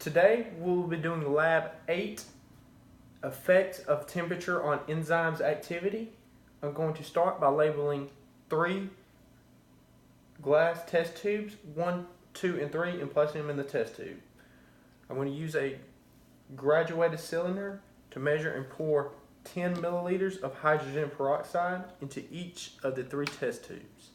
Today we'll be doing Lab 8, Effects of Temperature on Enzymes Activity. I'm going to start by labeling 3 glass test tubes, 1, 2, and 3, and placing them in the test tube. I'm going to use a graduated cylinder to measure and pour 10 milliliters of hydrogen peroxide into each of the 3 test tubes.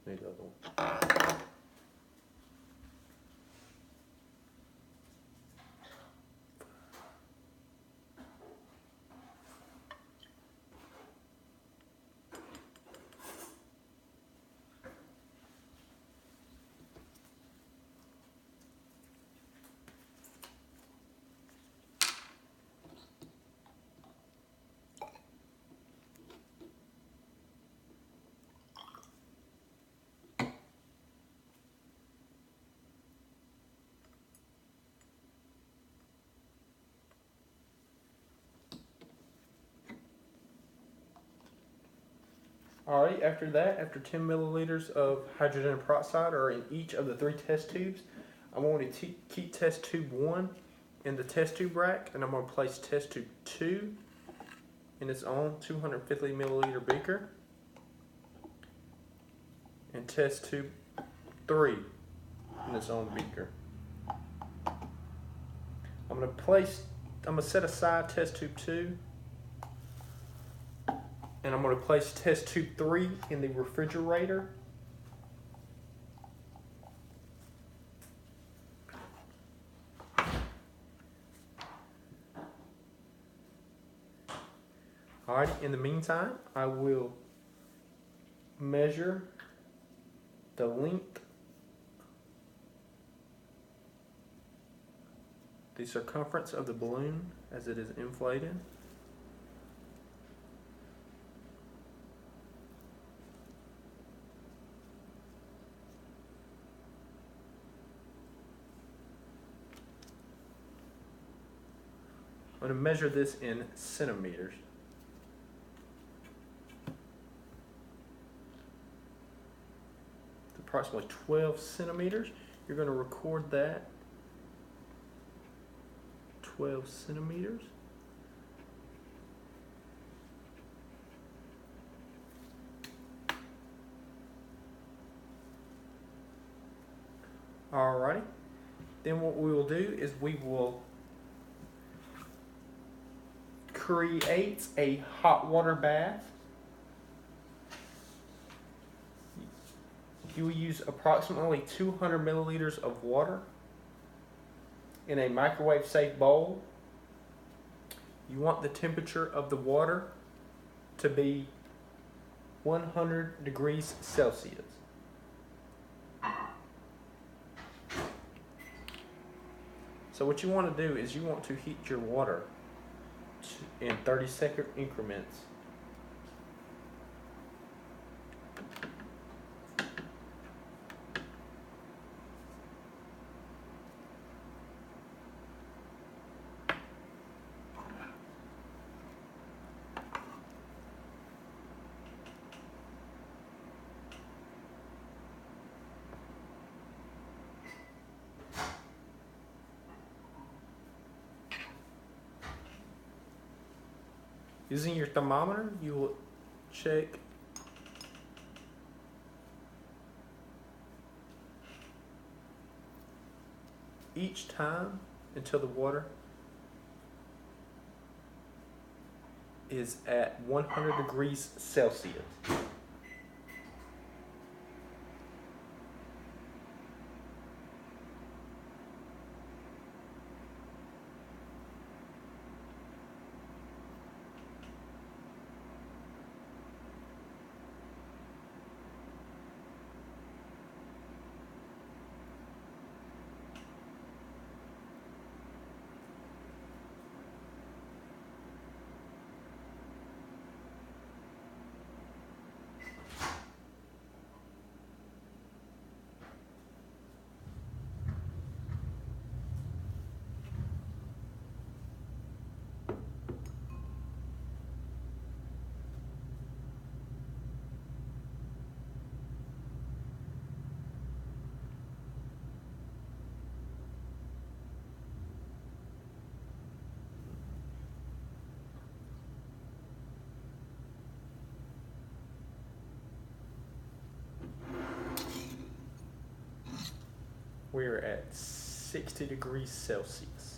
Maybe the other one. Alright, after that, after 10 milliliters of hydrogen peroxide are in each of the 3 test tubes, I'm going to keep test tube 1 in the test tube rack, and I'm going to place test tube 2 in its own 250 milliliter beaker, and test tube 3 in its own beaker. I'm going to set aside test tube 2, and I'm going to place test tube 3 in the refrigerator. Alright, in the meantime, I will measure the length, the circumference of the balloon as it is inflated. I'm going to measure this in centimeters. It's approximately 12 centimeters. You're going to record that. 12 centimeters. Alrighty. Then what we will do is we will create a hot water bath. You will use approximately 200 milliliters of water in a microwave safe bowl. You want the temperature of the water to be 100 degrees Celsius. So what you want to do is you want to heat your water in 30-second increments. Using your thermometer, you will check each time until the water is at 100 degrees Celsius. We're at 60 degrees Celsius.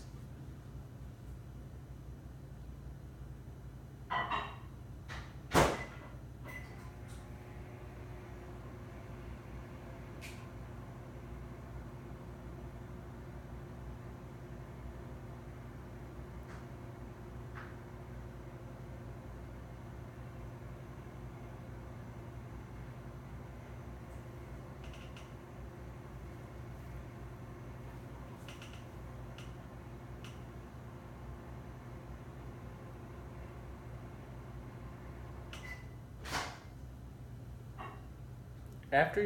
After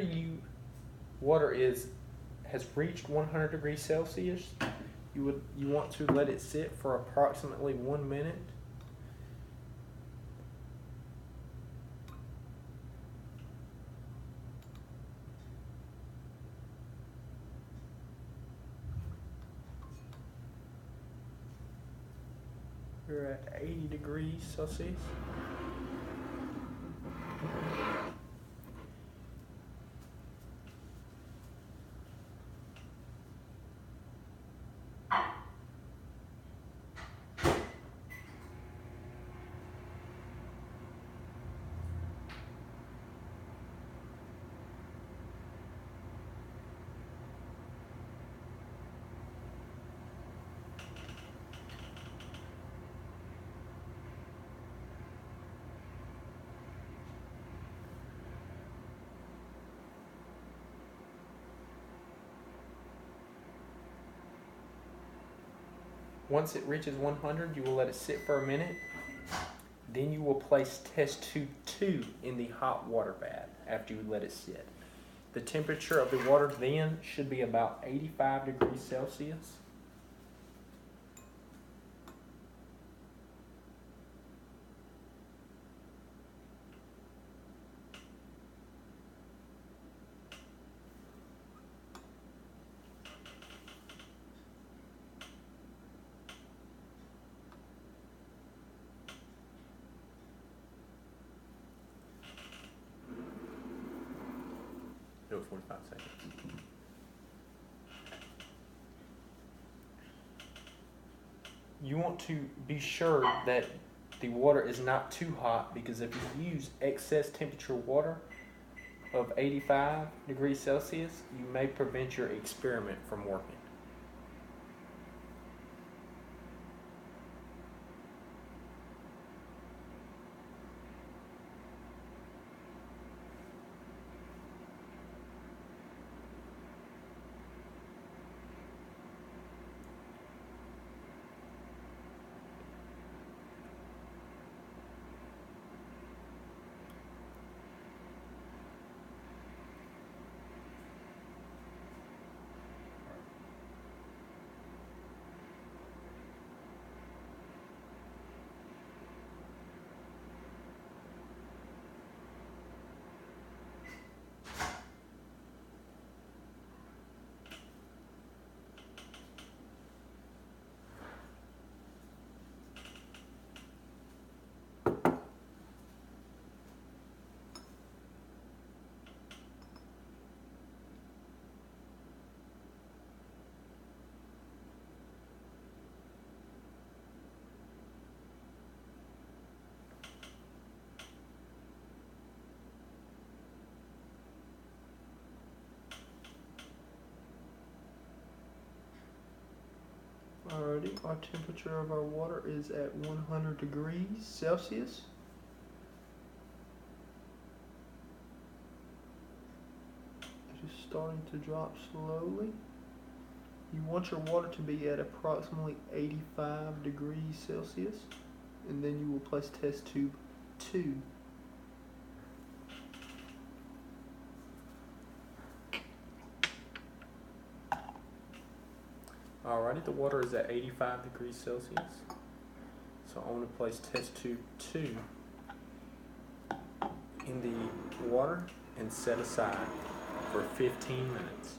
water has reached 100 degrees Celsius, you want to let it sit for approximately 1 minute. We're at 80 degrees Celsius. Once it reaches 100, you will let it sit for a minute. Then you will place test tube 2 in the hot water bath after you let it sit. The temperature of the water then should be about 85 degrees Celsius. Do it 45 seconds. You want to be sure that the water is not too hot, because if you use excess temperature water of 85 degrees Celsius, you may prevent your experiment from working. Alrighty, our temperature of our water is at 100 degrees Celsius. It is starting to drop slowly. You want your water to be at approximately 85 degrees Celsius, and then you will place test tube 2. Alrighty, the water is at 85 degrees Celsius. So I want to place test tube 2 in the water and set aside for 15 minutes.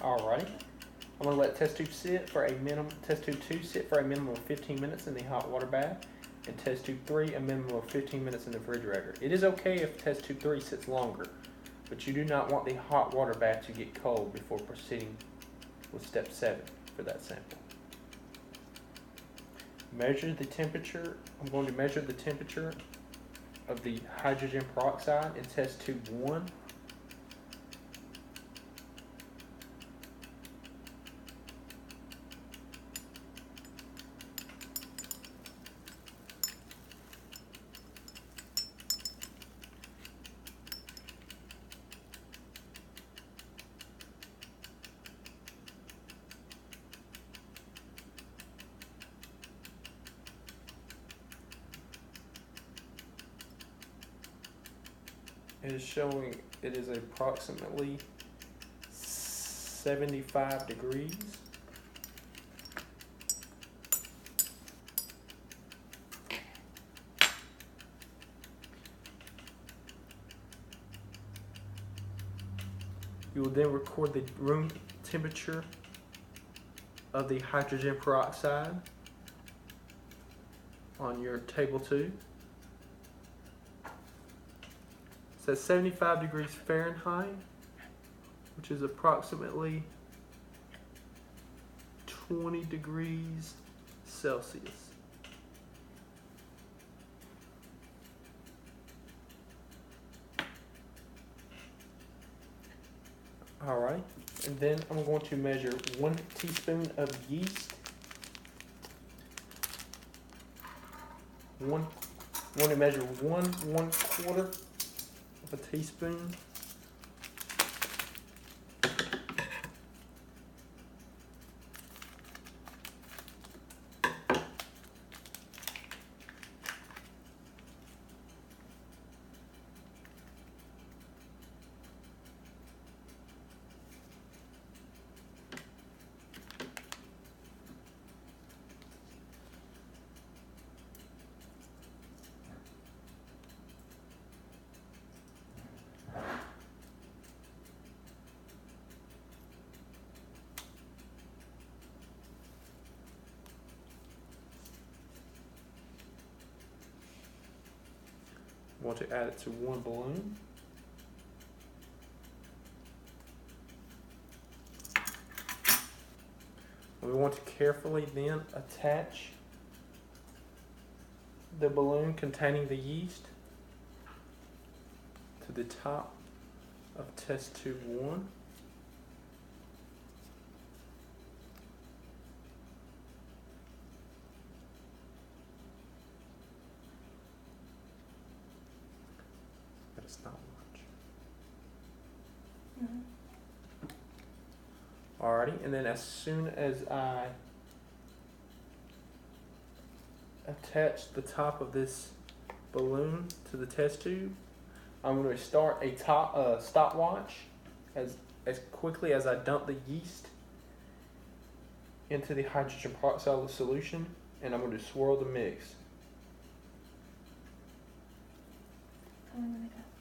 Alrighty, I'm going to let test tube 2 sit for a minimum of 15 minutes in the hot water bath, and test tube 3 a minimum of 15 minutes in the refrigerator. It is okay if test tube 3 sits longer, but you do not want the hot water bath to get cold before proceeding with step 7 for that sample. Measure the temperature. I'm going to measure the temperature of the hydrogen peroxide in test tube 1. It is showing it is approximately 75 degrees. You will then record the room temperature of the hydrogen peroxide on your table 2. It says 75 degrees Fahrenheit, which is approximately 20 degrees Celsius. Alright, and then I'm going to measure 1 teaspoon of yeast. I'm going to measure 1/4 of a teaspoon. I want to add it to 1 balloon. We want to carefully then attach the balloon containing the yeast to the top of test tube 1. But it's not much. Alrighty, and then as soon as I attach the top of this balloon to the test tube, I'm going to start a stopwatch as quickly as I dump the yeast into the hydrogen peroxide solution, and I'm going to swirl the mix. How long will it go?